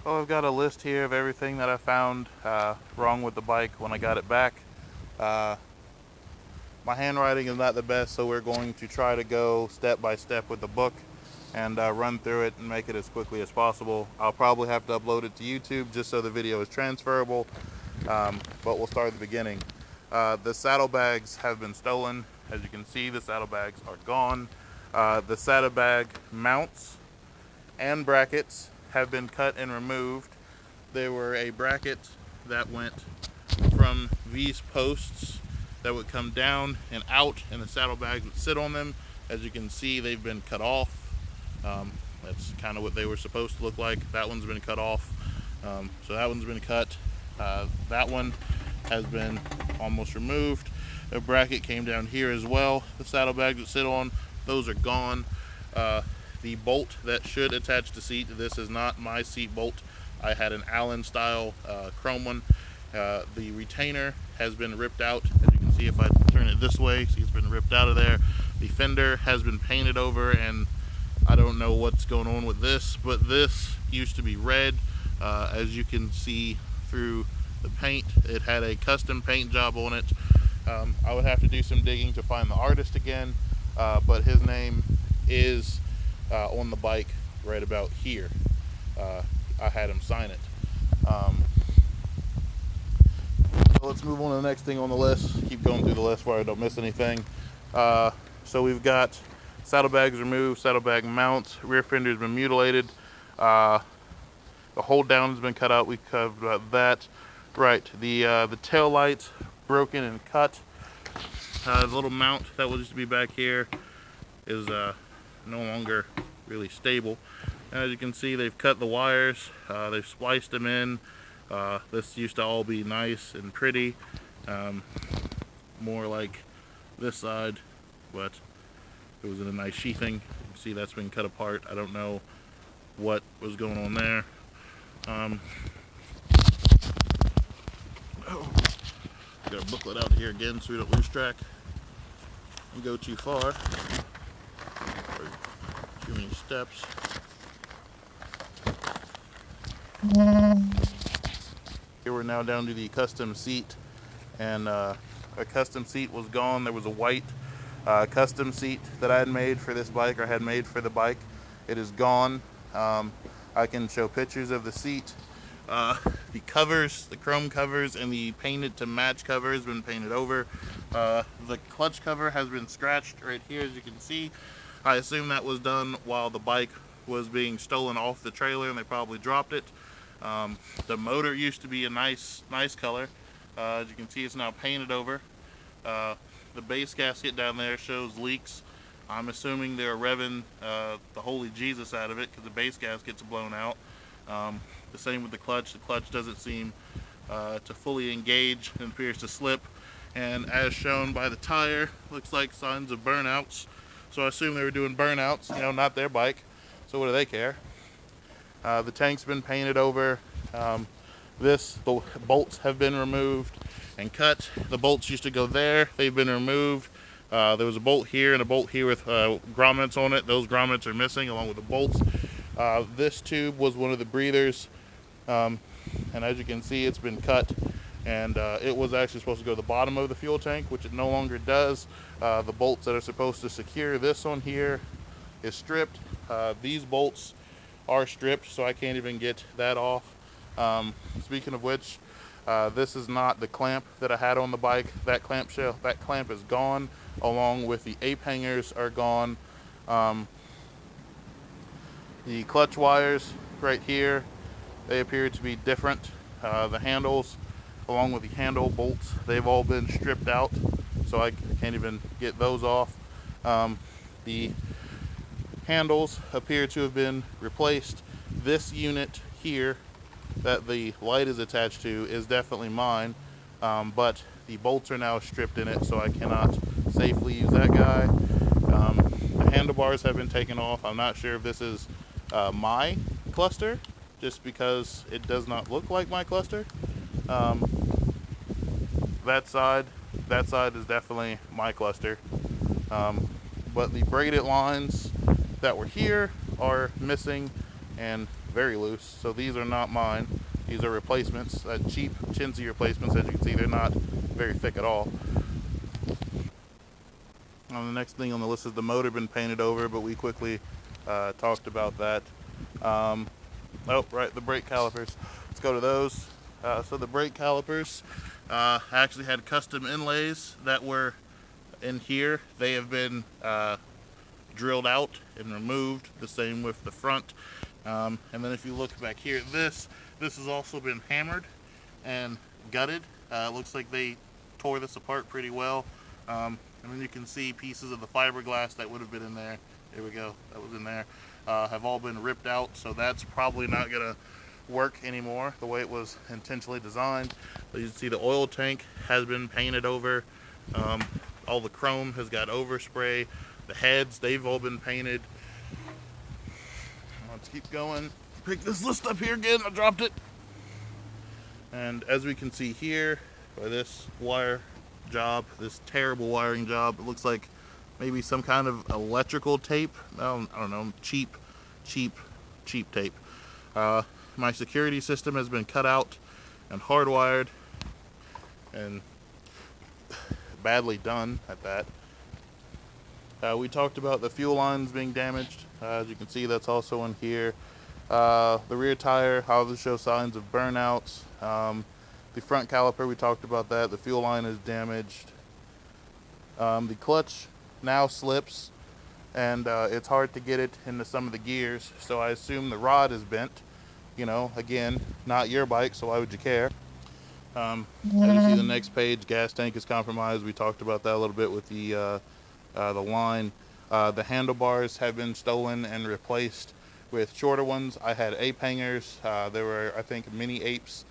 Well, I've got a list here of everything that I found wrong with the bike when I got it back. Uh, my handwriting is not the best, so we're going to try to go step by step with the book and run through it and make it as quickly as possible. I'll probably have to upload it to YouTube just so the video is transferable, but we'll start at the beginning. The saddlebags have been stolen. As you can see, the saddlebags are gone. The saddlebag mounts and brackets have been cut and removed. There were a bracket that went from these posts that would come down and out, and the saddlebags would sit on them. As you can see, they've been cut off. That's kind of what they were supposed to look like. That one's been cut off. So that one's been cut. That one has been almost removed. A bracket came down here as well. The saddlebags that sit on, those are gone. The bolt that should attach the seat, this is not my seat bolt. I had an Allen style chrome one. The retainer has been ripped out. As you can see, if I turn it this way, see it's been ripped out of there. The fender has been painted over, and I don't know what's going on with this, but this used to be red. As you can see through the paint, it had a custom paint job on it. I would have to do some digging to find the artist again, but his name is on the bike right about here. I had him sign it. So let's move on to the next thing on the list. Keep going through the list where I don't miss anything. So we've got saddlebags removed, saddlebag mounts, rear fender has been mutilated. The hold down has been cut out. We covered that. Right, the tail lights broken and cut. The little mount that used to be back here is no longer really stable. As you can see, they've cut the wires, they've spliced them in. This used to all be nice and pretty, more like this side, but it was in a nice sheathing. You can see that's been cut apart. I don't know what was going on there. Got a booklet out here again so we don't lose track and go too far or too many steps. Here we're now down to the custom seat, and a custom seat was gone. There was a white custom seat that I had made for this bike, or had made for the bike. It is gone. I can show pictures of the seat. The covers, the chrome covers, and the painted to match cover has been painted over. The clutch cover has been scratched right here, as you can see. I assume that was done while the bike was being stolen off the trailer and they probably dropped it. The motor used to be a nice color. As you can see, it's now painted over. The base gasket down there shows leaks. I'm assuming they're revving the holy Jesus out of it because the base gasket's blown out. The same with the clutch. The clutch doesn't seem to fully engage and appears to slip. And as shown by the tire, looks like signs of burnouts. So I assume they were doing burnouts, not their bike. So what do they care? The tank's been painted over. The bolts have been removed and cut. The bolts used to go there. They've been removed. There was a bolt here and a bolt here with grommets on it. Those grommets are missing along with the bolts. This tube was one of the breathers, and as you can see, it's been cut, and it was actually supposed to go to the bottom of the fuel tank, which it no longer does. The bolts that are supposed to secure this on here is stripped. These bolts are stripped, so I can't even get that off. Speaking of which, this is not the clamp that I had on the bike. That clamp is gone, along with the ape hangers are gone. The clutch wires right here, they appear to be different. The handles, along with the handle bolts, they've all been stripped out, so I can't even get those off. The handles appear to have been replaced. This unit here that the light is attached to is definitely mine, but the bolts are now stripped in it, so I cannot safely use that guy. The handlebars have been taken off. I'm not sure if this is my cluster, just because it does not look like my cluster. That side is definitely my cluster. But the braided lines that were here are missing, and very loose. So these are not mine. These are replacements, cheap chintzy replacements. As you can see, they're not very thick at all. The next thing on the list is the motor been painted over, but we quickly talked about that. Oh, right, the brake calipers. Let's go to those. So the brake calipers actually had custom inlays that were in here. They have been drilled out and removed. The same with the front. And then if you look back here, this has also been hammered and gutted. It looks like they tore this apart pretty well. And then you can see pieces of the fiberglass that would have been in there. There we go, that was in there. Have all been ripped out, so that's probably not gonna work anymore the way it was intentionally designed. But you can see the oil tank has been painted over. All the chrome has got overspray. The heads, they've all been painted. Let's keep going. Pick this list up here again, I dropped it. And as we can see here, by this wire job, this terrible wiring job, it looks like maybe some kind of electrical tape. I don't know, cheap tape. My security system has been cut out and hardwired, and badly done at that. We talked about the fuel lines being damaged. As you can see, that's also in here. The rear tire, how to show signs of burnouts. The front caliper, we talked about that. The fuel line is damaged. The clutch now slips, and it's hard to get it into some of the gears, so I assume the rod is bent. You know, again, not your bike, so why would you care? As you see the next page, gas tank is compromised. We talked about that a little bit with the line. The handlebars have been stolen and replaced with shorter ones. I had ape hangers. There were, I think, mini apes.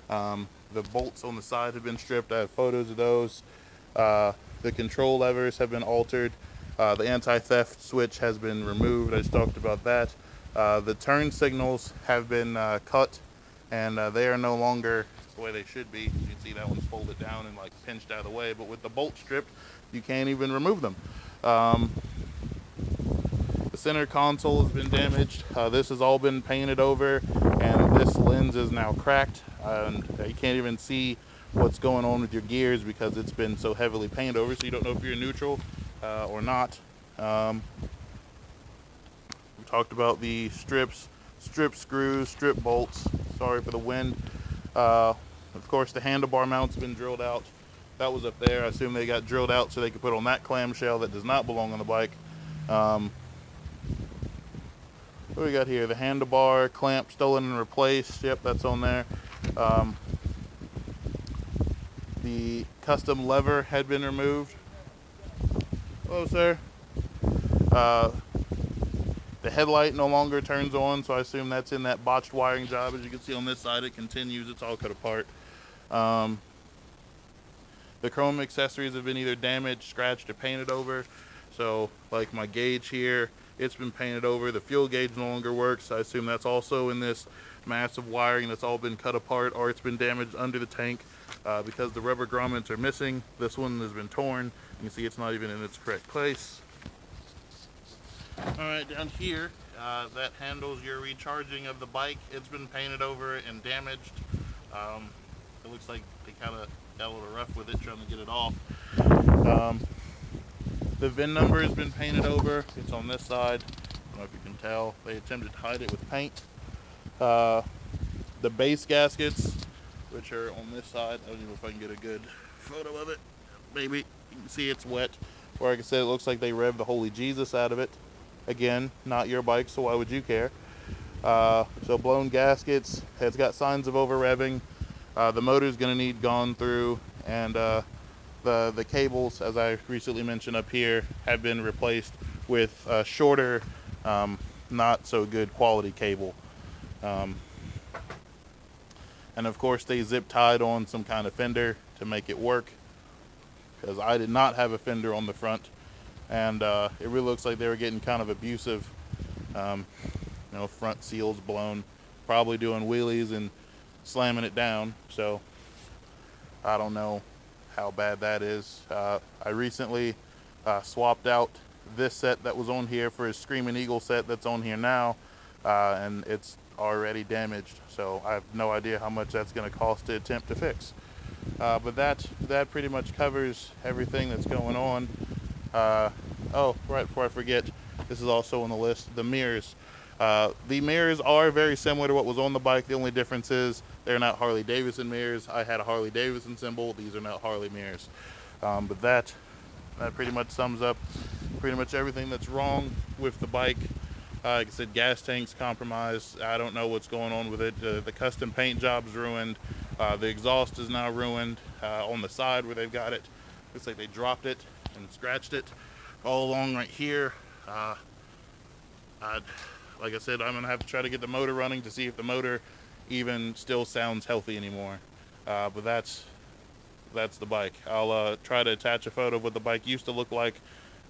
The bolts on the side have been stripped. I have photos of those. The control levers have been altered. The anti-theft switch has been removed. I just talked about that. The turn signals have been cut, and they are no longer the way they should be. You can see that one's folded down and like pinched out of the way, but with the bolt stripped, you can't even remove them. The center console has been damaged. This has all been painted over, and this lens is now cracked, and you can't even see what's going on with your gears because it's been so heavily painted over, so you don't know if you're in neutral or not. We talked about the strips, strip screws, strip bolts. Sorry for the wind. Of course, the handlebar mount's been drilled out. That was up there. I assume they got drilled out so they could put on that clamshell that does not belong on the bike. What do we got here? The handlebar clamp stolen and replaced. Yep, that's on there. The custom lever had been removed. Hello, sir. The headlight no longer turns on, so I assume that's in that botched wiring job. As you can see on this side, it continues. It's all cut apart. The chrome accessories have been either damaged, scratched, or painted over. So, like my gauge here, it's been painted over. The fuel gauge no longer works. I assume that's also in this massive wiring that's all been cut apart, or it's been damaged under the tank because the rubber grommets are missing. This one has been torn. You can see it's not even in its correct place. Alright, down here, that handles your recharging of the bike. It's been painted over and damaged. It looks like they kind of got a little rough with it trying to get it off. The VIN number has been painted over. It's on this side. I don't know if you can tell. They attempted to hide it with paint. The base gaskets, which are on this side. I don't know if I can get a good photo of it. Maybe. You can see it's wet. Or like I said, it looks like they revved the Holy Jesus out of it. Again, not your bike, so why would you care? So blown gaskets. It's got signs of over revving. The motor's going to need gone through, and the cables, as I recently mentioned up here, have been replaced with a shorter, not so good quality cable. And of course they zip tied on some kind of fender to make it work, because I did not have a fender on the front, and it really looks like they were getting kind of abusive. Front seals blown, probably doing wheelies and slamming it down. So I don't know how bad that is. I recently swapped out this set that was on here for his Screaming Eagle set that's on here now, and it's already damaged, so I have no idea how much that's going to cost to attempt to fix. But that pretty much covers everything that's going on. Oh, right before I forget, this is also on the list, the mirrors. The mirrors are very similar to what was on the bike. The only difference is they're not Harley Davidson mirrors. I had a Harley Davidson symbol. These are not Harley mirrors. But that pretty much sums up pretty much everything that's wrong with the bike. Like I said, gas tank's compromised. I don't know what's going on with it. The custom paint job's ruined. The exhaust is now ruined on the side where they've got it. Looks like they dropped it and scratched it all along right here. Like I said, I'm going to have to try to get the motor running to see if the motor even still sounds healthy anymore. But that's the bike. I'll try to attach a photo of what the bike used to look like.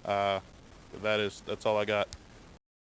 That's all I got.